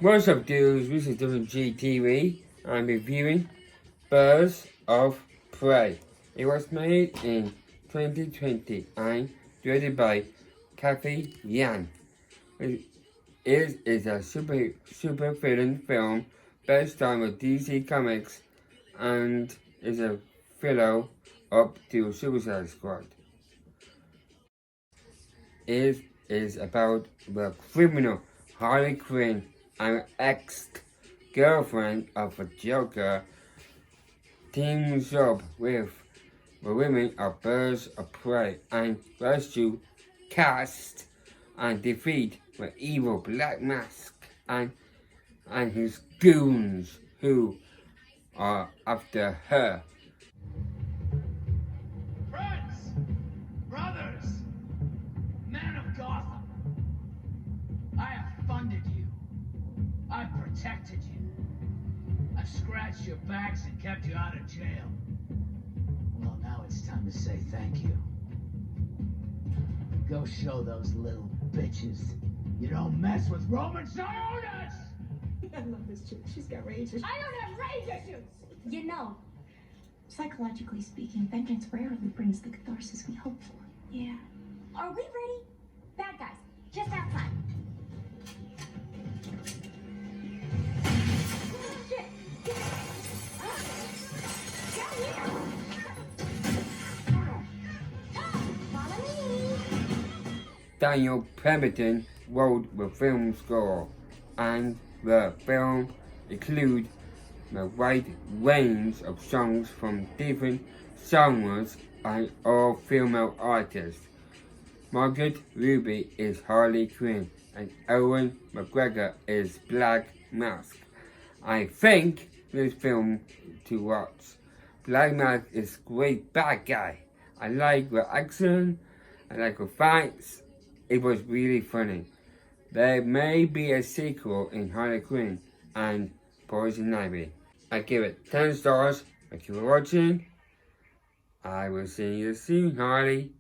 What's up, dudes? This is DominicG TV. I'm reviewing Birds of Prey. It was made in 2020 and directed by Kathy Yan. It is a super villain film based on the DC Comics and is a follow-up to Suicide Squad. It is about the criminal Harley Quinn, an ex-girlfriend of the Joker, teams up with the women of Birds of Prey and rescue Cast and defeat the evil Black Mask and his goons who are after her. Friends, brothers, men of Gotham, I have funded you. I've protected you. I've scratched your backs and kept you out of jail. Well, now it's time to say thank you. Go show those little bitches you don't mess with Roman Sionis! I love this chick. She's got rage issues. I don't have rage issues! You know, psychologically speaking, vengeance rarely brings the catharsis we hope for. Yeah. Are we ready? Bad guys, just outside. Shit! Down here! Follow me! Daniel Pemberton wrote the film score, and the film includes a wide range of songs from different genres and all female artists. Margaret Ruby is Harley Quinn, and Owen McGregor is Black Mask. I think this film to watch. Black Mask is a great bad guy. I like the action, I like the fights. It was really funny. There may be a sequel in Harley Quinn and Poison Ivy. I give it 10 stars. Thank you for watching. I will see you soon, Harley.